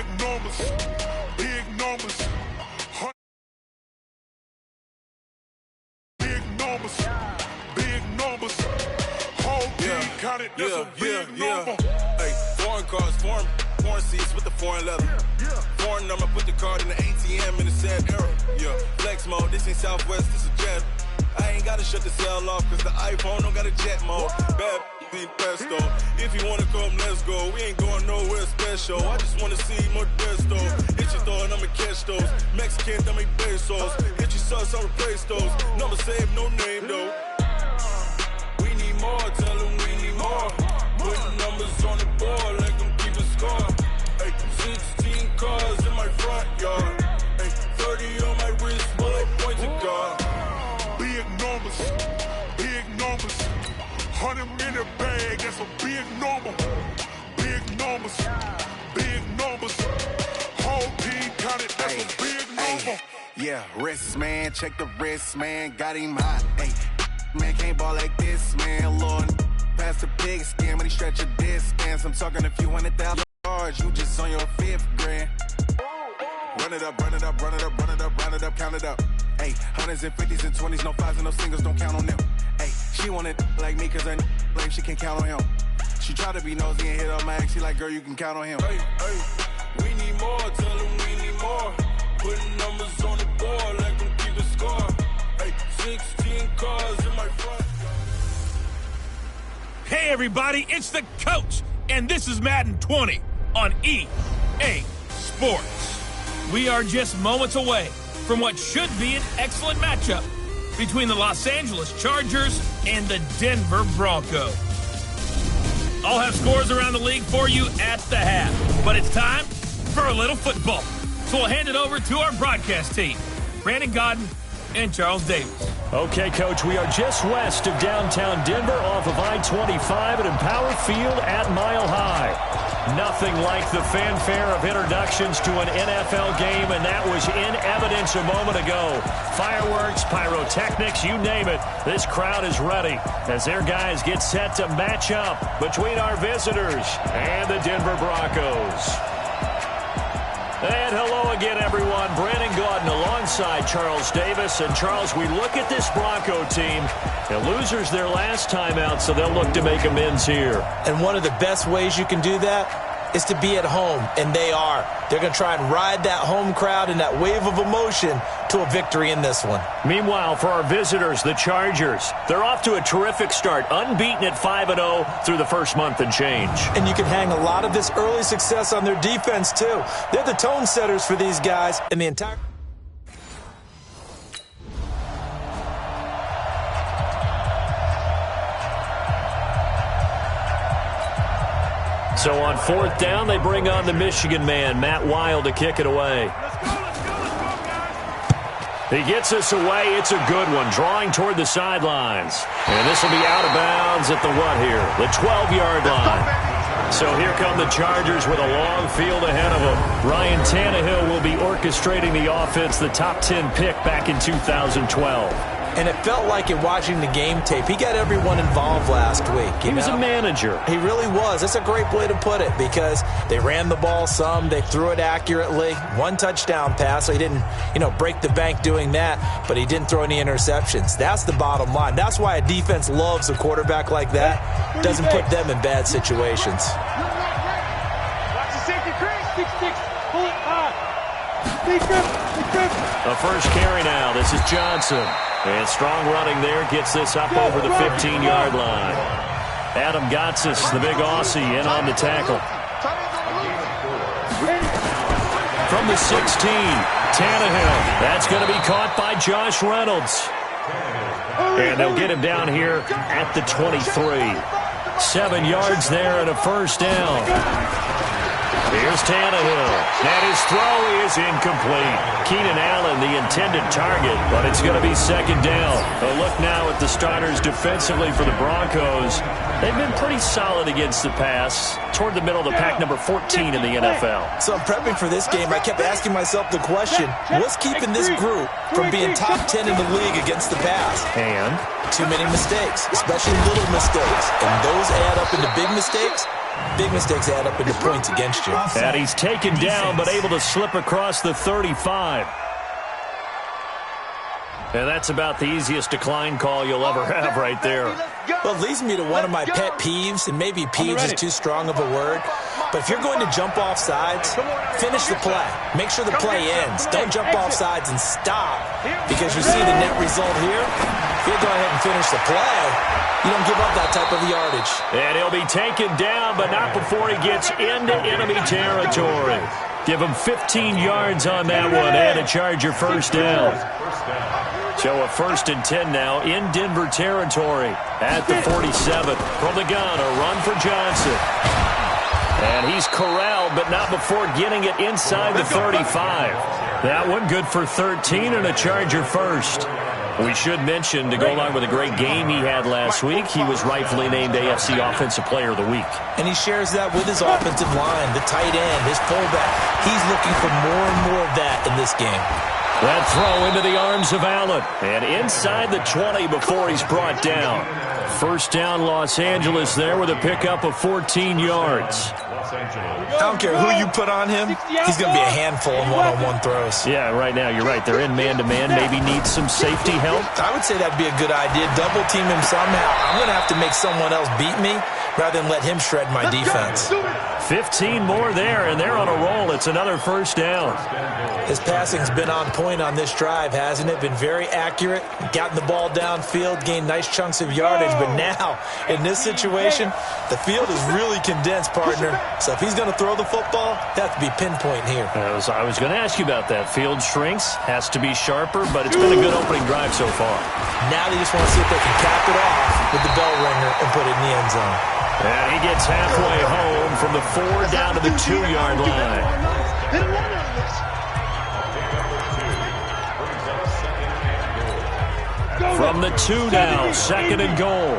Big numbers, big numbers. Big numbers, big numbers. Whole team counted, that's a big number. Hey, foreign cars, foreign seats with the foreign leather. Foreign number, put the card in the ATM in the sad era. Yeah, flex mode, this ain't Southwest, this is jet. I ain't gotta shut the cell off, cause the iPhone don't got a jet mode. Bad ain't pesto. If you wanna come, let's go. We ain't going nowhere special. I just wanna see more Modesto. Hit your throw and I'ma catch those. Mexican, dame pesos. Hit your sauce, I'll replace those. Number save, no name though. We need more, tell them we need more. Putting numbers on the board, let them keep a score. Hey, 16 cars in my front yard. Hey, 30 on my wrist, bullet points to God. Big numbers, big numbers. 100 in the bag, that's a big number. Big numbers, big numbers. Whole team counted, that's a big number. Yeah, wrist man, check the wrist man, got him hot. Hey, man can't ball like this, man. Lord, pass the pig skin, but he stretch a distance. I'm talking a few $100,000, you just on your 5th grand. Run it up, run it up, run it up, run it up, round it up, count it up. Hey, 100s and 50s and 20s, no 5s and no singles, don't count on them. Hey, she wanted like me cause her like she can count on him. She tried to be nosy and hit up my ex, she like, girl, you can count on him. Hey, we need more, tell them we need more. Putting numbers on the board, let them keep a score. Hey, 16 cars in my front. Hey everybody, it's the coach, and this is Madden 20 on EA Sports. We are just moments away from what should be an excellent matchup between the Los Angeles Chargers and the Denver Broncos. I'll have scores around the league for you at the half, but it's time for a little football. So we'll hand it over to our broadcast team, Brandon Godden and Charles Davis. Okay, Coach, we are just west of downtown Denver off of I-25 at Empower Field at Mile High. Nothing like the fanfare of introductions to an NFL game, and that was in evidence a moment ago. Fireworks, pyrotechnics, you name it. This crowd is ready as their guys get set to match up between our visitors and the Denver Broncos. And hello again, everyone. Brandon Godden alongside Charles Davis. And, Charles, we look at this Bronco team. The losers their last time out, so they'll look to make amends here. And one of the best ways you can do that is to be at home, and they are. They're going to try and ride that home crowd and that wave of emotion to a victory in this one. Meanwhile, for our visitors, the Chargers, they're off to a terrific start, unbeaten at 5-0 through the first month and change. And you can hang a lot of this early success on their defense, too. They're the tone setters for these guys, and the entire... So on 4th down, they bring on the Michigan man, Matt Wild, to kick it away. He gets us away. It's a good one, drawing toward the sidelines. And this will be out of bounds at the what here? The 12-yard line. So here come the Chargers with a long field ahead of them. Ryan Tannehill will be orchestrating the offense, the top 10 pick back in 2012. And it felt like in watching the game tape, he got everyone involved last week. He was a manager. He really was. That's a great way to put it because they ran the ball some. They threw it accurately. 1 touchdown pass, so he didn't, break the bank doing that, but he didn't throw any interceptions. That's the bottom line. That's why a defense loves a quarterback like that. Doesn't put them in bad situations. A first carry now. This is Johnson. And strong running there gets this up over the 15-yard line. Adam Gotsis, the big Aussie, in on the tackle. From the 16, Tannehill. That's going to be caught by Josh Reynolds. And they'll get him down here at the 23. 7 yards there and a first down. Here's Tannehill, and his throw is incomplete. Keenan Allen, the intended target, but it's going to be 2nd down. A look now at the starters defensively for the Broncos. They've been pretty solid against the pass, toward the middle of the pack, number 14 in the NFL. So I'm prepping for this game. I kept asking myself the question, what's keeping this group from being top 10 in the league against the pass? And? Too many mistakes, especially little mistakes. And those add up into big mistakes, Big mistakes add up into points against you. And he's taken down, but able to slip across the 35. And that's about the easiest decline call you'll ever have right there. Well, it leads me to one of my pet peeves, and maybe peeves is too strong of a word. But if you're going to jump off sides, finish the play. Make sure the play ends. Don't jump off sides and stop, because you see the net result here. If you go ahead and finish the play, you don't give up that type of yardage. And he'll be taken down, but not before he gets into enemy territory. Give him 15 yards on that one and a Charger first down. So a 1st and 10 now in Denver territory at the 47. From the gun, a run for Johnson. And he's corralled, but not before getting it inside the 35. That one good for 13 and a Charger first. We should mention, to go along with a great game he had last week, he was rightfully named AFC Offensive Player of the Week. And he shares that with his offensive line, the tight end, his fullback. He's looking for more and more of that in this game. That throw into the arms of Allen. And inside the 20 before he's brought down. First down, Los Angeles there with a pickup of 14 yards. I don't care who you put on him, he's going to be a handful in one-on-one throws. Yeah, right now, you're right. They're in man-to-man. Maybe needs some safety help. I would say that'd be a good idea. Double team him somehow. I'm going to have to make someone else beat me rather than let him shred my defense. 15 more there, and they're on a roll. It's another first down. His passing's been on point on this drive, hasn't it? Been very accurate, gotten the ball downfield, gained nice chunks of yardage. But now, in this situation, the field is really condensed, partner. So if he's going to throw the football, it has to be pinpoint here. I was going to ask you about that. Field shrinks, has to be sharper, but it's been a good opening drive so far. Now they just want to see if they can cap it off with the bell ringer and put it in the end zone. And he gets halfway home from the 4 down to the 2-yard line. From the 2 now, 2nd and goal.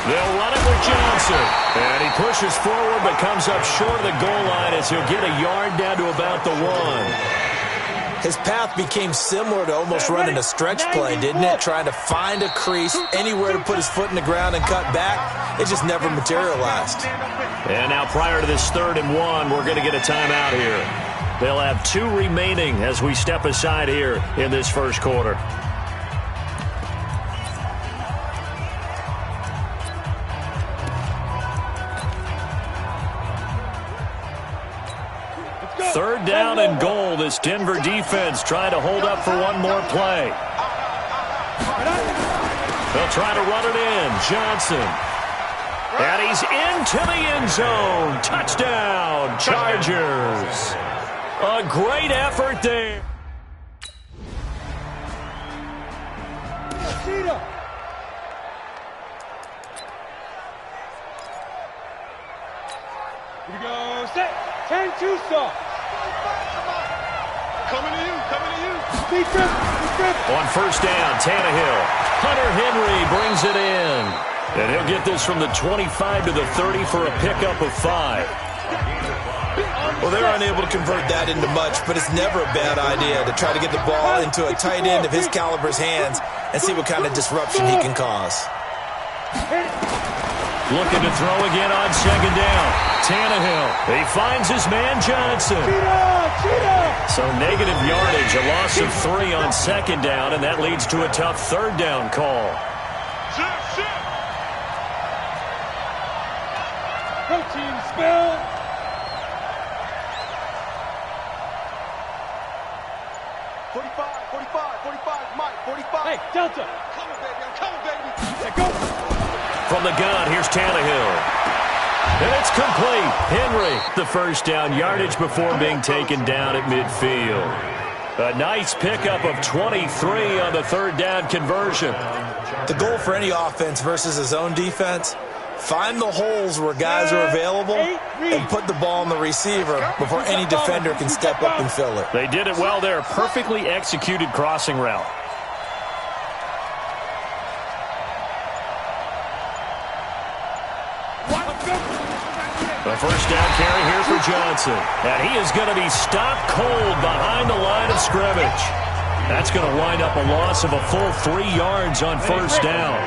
They'll run it with Johnson. And he pushes forward but comes up short of the goal line as he'll get a yard down to about the 1. His path became similar to almost running a stretch play, didn't it? Trying to find a crease, anywhere to put his foot in the ground and cut back. It just never materialized. And now prior to this 3rd and 1, we're going to get a timeout here. They'll have 2 remaining as we step aside here in this first quarter. Third down and goal. This Denver defense trying to hold up for one more play. They'll try to run it in. Johnson. And he's into the end zone. Touchdown, Chargers. A great effort there. Here we go. Set. 10-2 stop. Coming to you. Speed trip. On first down, Tannehill. Hunter Henry brings it in. And he'll get this from the 25 to the 30 for a pickup of 5. Well, they're unable to convert that into much, but it's never a bad idea to try to get the ball into a tight end of his caliber's hands and see what kind of disruption he can cause. Looking to throw again on 2nd down. Tannehill. He finds his man Johnson. So negative yardage, a loss of 3 on 2nd down, and that leads to a tough 3rd down call. Protein spill. Hey, Delta. I'm coming, baby. Go. From the gun, here's Tannehill. And it's complete. Henry, the first down yardage before being taken down at midfield. A nice pickup of 23 on the 3rd down conversion. The goal for any offense versus his own defense, find the holes where guys are available and put the ball on the receiver before any defender can step up and fill it. They did it well there. Perfectly executed crossing route. The first down carry here for Johnson. And he is going to be stopped cold behind the line of scrimmage. That's going to wind up a loss of a full 3 yards on first down.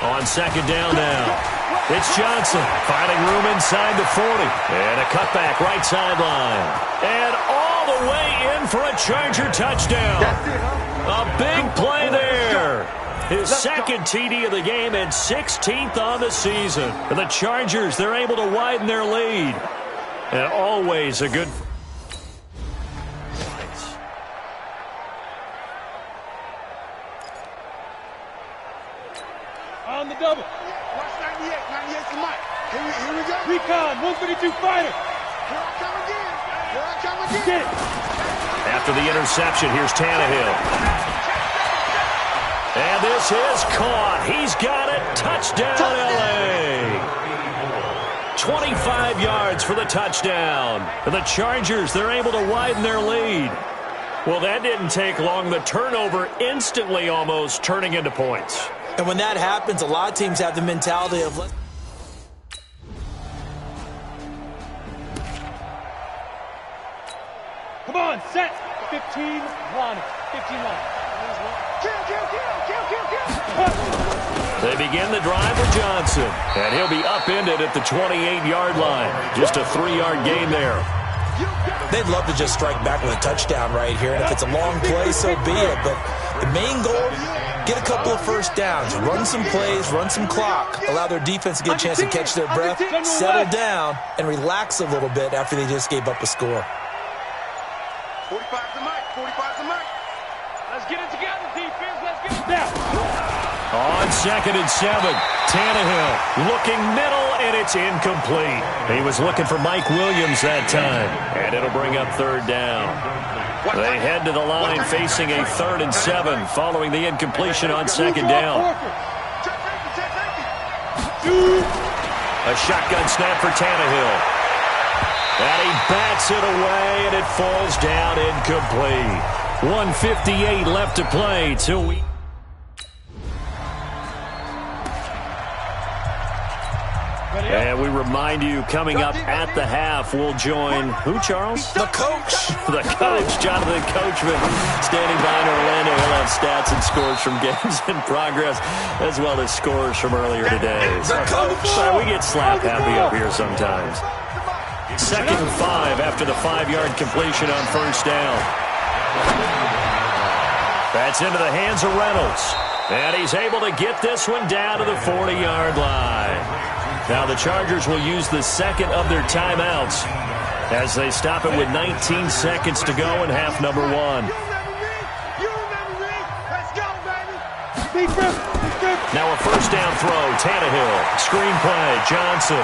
On second down now. It's Johnson finding room inside the 40. And a cutback right sideline. And all the way in for a Charger touchdown. A big play there. His second TD of the game and 16th on the season. For the Chargers, they're able to widen their lead. And always a good... On the double. Watch 98. 98 for Mike. Here we go. Recon, 152 fighter. Here I come again. Here I come again. Get it. After the interception, here's Tannehill. And this is caught. He's got it. Touchdown, L.A. 25 yards for the touchdown. For the Chargers, they're able to widen their lead. Well, that didn't take long. The turnover instantly almost turning into points. And when that happens, a lot of teams have the mentality of... Come on, set. 15 line. 15 line. Kill. They begin the drive with Johnson. And he'll be upended at the 28-yard line. Just a 3-yard gain there. They'd love to just strike back with a touchdown right here. And if it's a long play, so be it. But the main goal, get a couple of first downs, run some plays, run some clock, allow their defense to get a chance to catch their breath, settle down, and relax a little bit after they just gave up a score. 45 to Mike. 45 to Mike. Let's get it together, defense. Let's get it down. On 2nd and 7, Tannehill looking middle, and it's incomplete. He was looking for Mike Williams that time, and it'll bring up 3rd down. They head to the line facing a 3rd and 7 following the incompletion on 2nd down. A shotgun snap for Tannehill. And he bats it away, and it falls down incomplete. 1:58 left to play till we... And we remind you, coming up at the half, we'll join who, Charles? The coach. The coach, Jonathan Coachman, standing by in Orlando. He'll have stats and scores from games in progress, as well as scores from earlier today. The coach. We get slap happy up here sometimes. 2nd and 5 after the 5-yard completion on first down. That's into the hands of Reynolds. And he's able to get this one down to the 40-yard line. Now the Chargers will use the second of their timeouts as they stop it with 19 seconds to go in half number 1. Let's go, baby. Now a first down throw. Tannehill. Screen play. Johnson.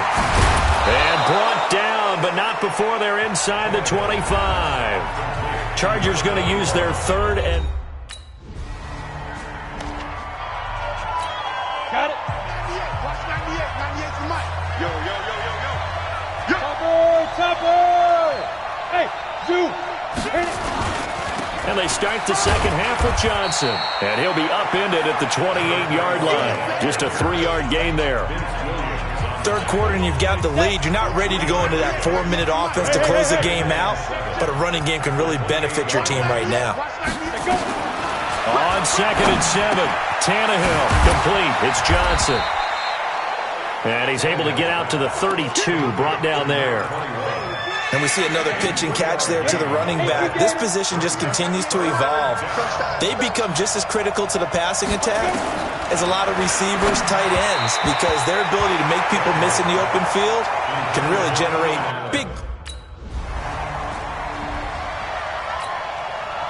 And brought down, but not before they're inside the 25. Chargers going to use their 3rd and... Got it. 98. Watch 98. 98 for Mike. Yo. Topper. Hey, zoom. And they start the second half with Johnson. And he'll be upended at the 28-yard line. Just a 3-yard gain there. 3rd quarter and you've got the lead. You're not ready to go into that 4-minute offense to close the game out, but a running game can really benefit your team right now. On 2nd and 7, Tannehill complete. It's Johnson. And he's able to get out to the 32, brought down there. And we see another pitch and catch there to the running back. This position just continues to evolve. They become just as critical to the passing attack as a lot of receivers, tight ends, because their ability to make people miss in the open field can really generate big...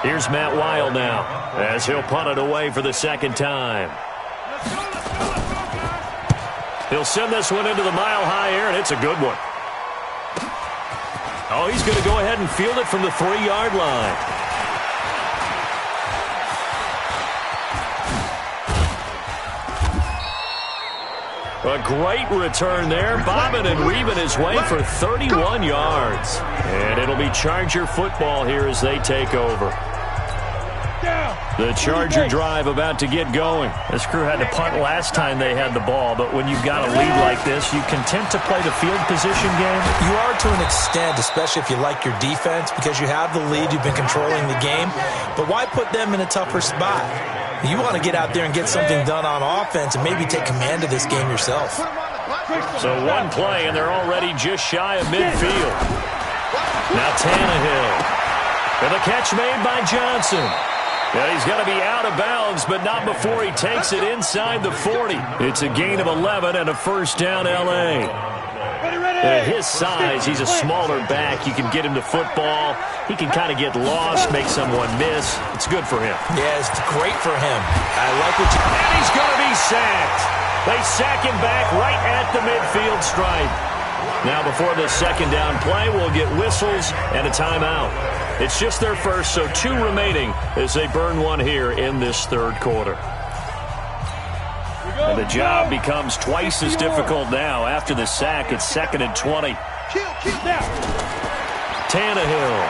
Here's Matt Weil now, as he'll punt it away for the 2nd time. He'll send this one into the mile-high air, and it's a good one. Oh, he's going to go ahead and field it from the 3-yard line. A great return there, bobbing and weaving his way for 31 yards. And it'll be Charger football here as they take over. The Charger drive about to get going. This crew had to punt last time they had the ball, but when you've got a lead like this, you content to play the field position game? You are to an extent, especially if you like your defense, because you have the lead, you've been controlling the game. But why put them in a tougher spot? You want to get out there and get something done on offense and maybe take command of this game yourself. So one play, and they're already just shy of midfield. Now Tannehill. And the catch made by Johnson. Yeah, he's going to be out of bounds, but not before he takes it inside the 40. It's a gain of 11 and a first down, L.A. At his size, he's a smaller back. You can get him to football. He can kind of get lost, make someone miss. It's good for him. Yeah, it's great for him. I like what you... And he's going to be sacked. They sack him back right at the midfield stripe. Now, before this second down play, we'll get whistles and a timeout. It's just their first, so 2 remaining as they burn one here in this third quarter. And the job becomes twice as difficult now. After the sack, it's 2nd and 20. Tannehill.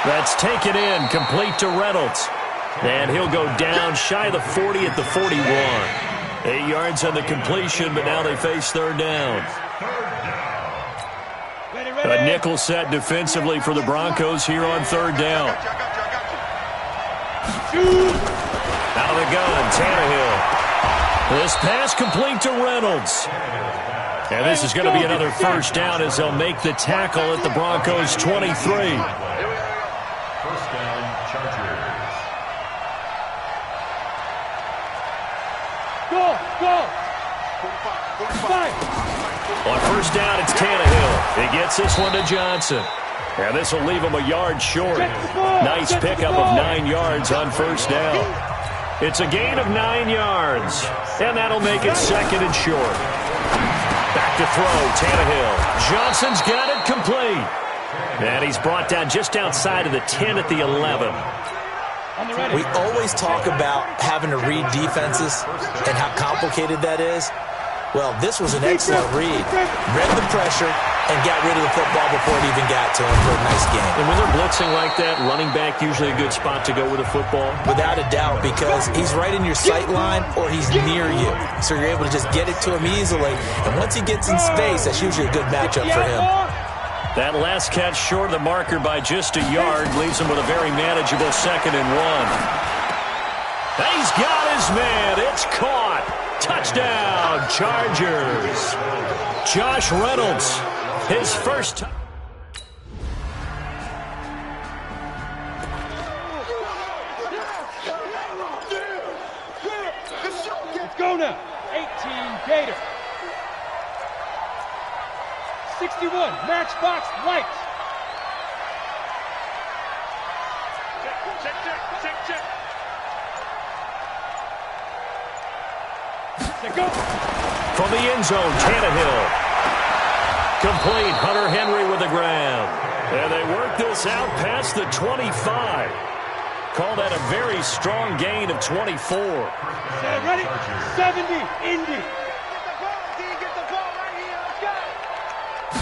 That's taken in, complete to Reynolds. And he'll go down shy of the 40 at the 41. 8 yards on the completion, but now they face third down. A nickel set defensively for the Broncos here on third down. Out of the gun, Tannehill. This pass complete to Reynolds. And this is going to be another first down as they'll make the tackle at the Broncos' 23. First down, Chargers. Go! 45. On first down, it's Tannehill. He gets this one to Johnson. And this will leave him a yard short. Nice pickup of 9 yards on first down. It's a gain of 9 yards. And that'll make it 2nd and short. Back to throw, Tannehill. Johnson's got it complete. And he's brought down just outside of the 10 at the 11. We always talk about having to read defenses and how complicated that is. Well, this was an excellent read. Read the pressure and got rid of the football before it even got to him for a nice game. And when they're blitzing like that, running back usually a good spot to go with a football? Without a doubt, because he's right in your sight line or he's near you. So you're able to just get it to him easily. And once he gets in space, that's usually a good matchup for him. That last catch short of the marker by just a yard leaves him with a very manageable 2nd and 1. He's got his man. It's caught. Touchdown, Chargers. Josh Reynolds, his first. Let's go now. 18 Gator. 61 Matchbox Lights. Check. Go. From the end zone, Tannehill. Complete, Hunter Henry with the grab. And they work this out past the 25. Call that a very strong gain of 24. Ready? 70, Indy. Get the ball right here.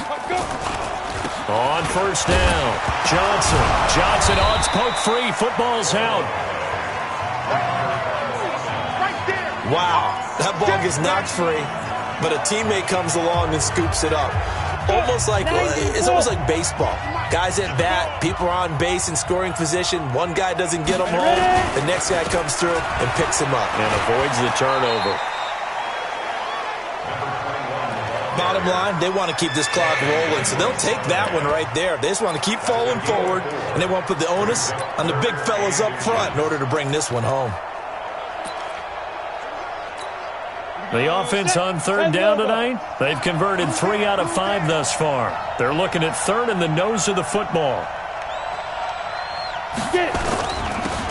Let's go. On first down, Johnson on poke free. Football's out. Wow, that ball gets knocked free, but a teammate comes along and scoops it up. It's almost like baseball. Guys at bat, people are on base in scoring position. One guy doesn't get them home. The next guy comes through and picks him up. And avoids the turnover. Bottom line, they want to keep this clock rolling, so they'll take that one right there. They just want to keep falling forward, and they want to put the onus on the big fellas up front in order to bring this one home. The offense on third down tonight, they've converted 3 out of 5 thus far. They're looking at third in the nose of the football.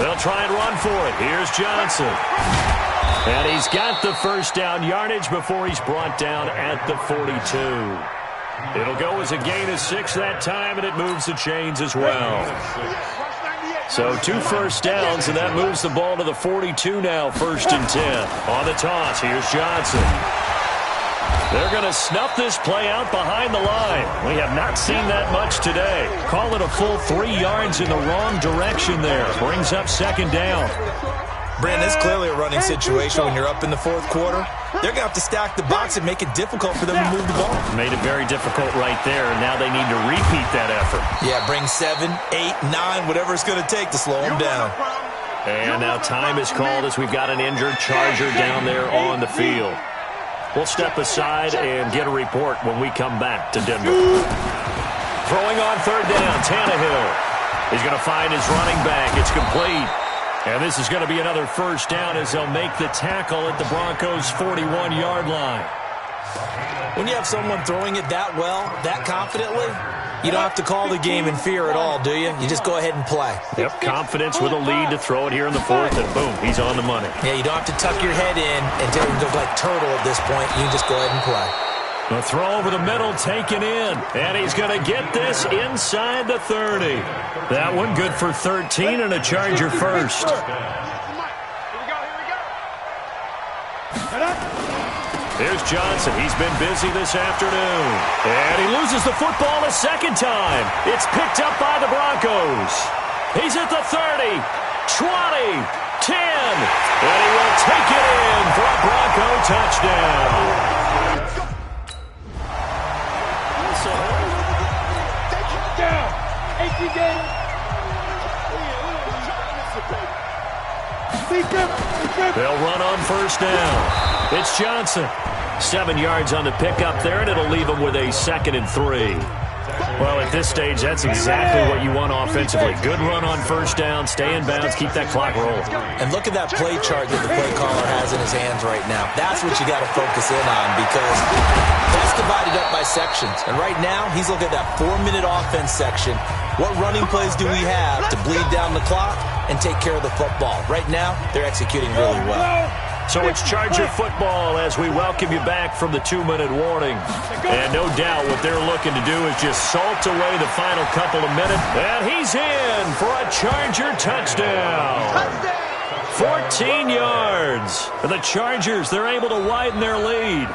They'll try and run for it. Here's Johnson. And he's got the first down yardage before he's brought down at the 42. It'll go as a gain of 6 that time, and it moves the chains as well. So 2 first downs, and that moves the ball to the 42 now, 1st and 10. On the toss, here's Johnson. They're going to snuff this play out behind the line. We have not seen that much today. Call it a full 3 yards in the wrong direction there. Brings up second down. Brandon, it's clearly a running situation when you're up in the fourth quarter. They're going to have to stack the box and make it difficult for them to move the ball. Made it very difficult right there, and now they need to repeat that effort. Yeah, bring 7, 8, 9, whatever it's going to take to slow them down. And now time is called as we've got an injured Charger down there on the field. We'll step aside and get a report when we come back to Denver. Throwing on third down, Tannehill. He's going to find his running back. It's complete. And this is going to be another first down as they'll make the tackle at the Broncos' 41-yard line. When you have someone throwing it that well, that confidently, you don't have to call the game in fear at all, do you? You just go ahead and play. Yep, confidence with a lead to throw it here in the fourth, and boom, he's on the money. Yeah, you don't have to tuck your head in and look like turtle at this point. You can just go ahead and play. The throw over the middle taken in, and he's going to get this inside the 30. That one good for 13 and a Charger first. Here's Johnson. He's been busy this afternoon. And he loses the football a second time. It's picked up by the Broncos. He's at the 30, 20, 10, and he will take it in for a Bronco touchdown. They'll run on first down. It's Johnson. 7 yards on the pickup there, and it'll leave him with a 2nd and 3. Well, at this stage, that's exactly what you want offensively. Good run on first down, stay in bounds, keep that clock rolling. And look at that play chart that the play caller has in his hands right now. That's what you got to focus in on because that's divided up by sections. And right now, he's looking at that 4-minute offense section. What running plays do we have to bleed down the clock and take care of the football? Right now, they're executing really well. So it's Charger football as we welcome you back from the 2-minute warning. And no doubt what they're looking to do is just salt away the final couple of minutes. And he's in for a Charger touchdown. 14 yards. For the Chargers, they're able to widen their lead.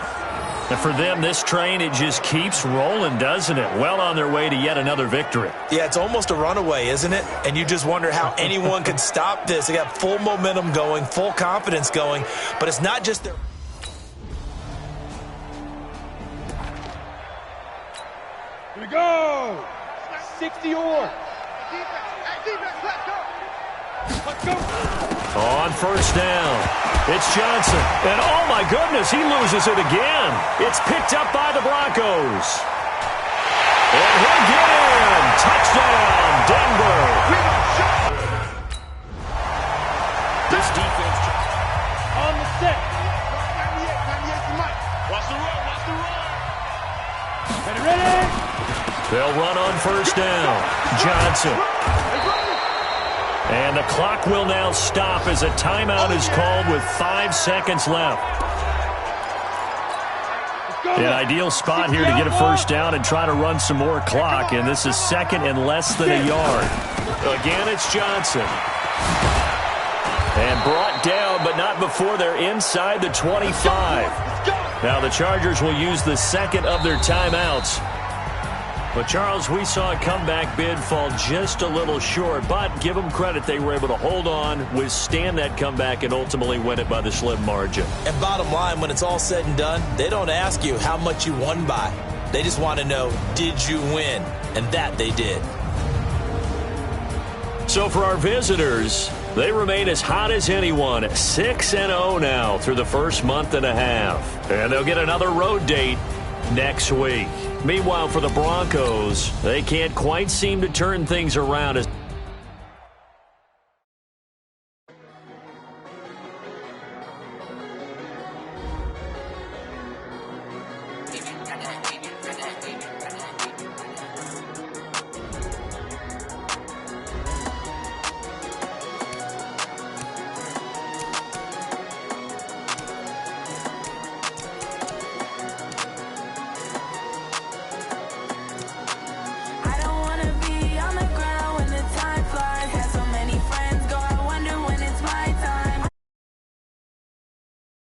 And for them, this train, it just keeps rolling, doesn't it? Well on their way to yet another victory. Yeah, it's almost a runaway, isn't it? And you just wonder how anyone could stop this. They got full momentum going, full confidence going, but it's not just their... Here we go! 60 or. Let's go! On first down, it's Johnson. And oh my goodness, he loses it again. It's picked up by the Broncos. And he'll get in. Touchdown, Denver. This defense On the set. 98 Mike. Watch the run, watch the run. Ready? They'll run on first down. Johnson. And the clock will now stop as a timeout is called with 5 seconds left. An ideal spot here to get a first down and try to run some more clock, and this is 2nd and less than a yard. Again, it's Johnson. And brought down, but not before they're inside the 25. Now the Chargers will use the 2nd of their timeouts. But, Charles, we saw a comeback bid fall just a little short, but give them credit, they were able to hold on, withstand that comeback, and ultimately win it by the slim margin. And bottom line, when it's all said and done, they don't ask you how much you won by. They just want to know, did you win? And that they did. So for our visitors, they remain as hot as anyone, 6-0 now through the first month and a half. And they'll get another road date next week. Meanwhile, for the Broncos, they can't quite seem to turn things around as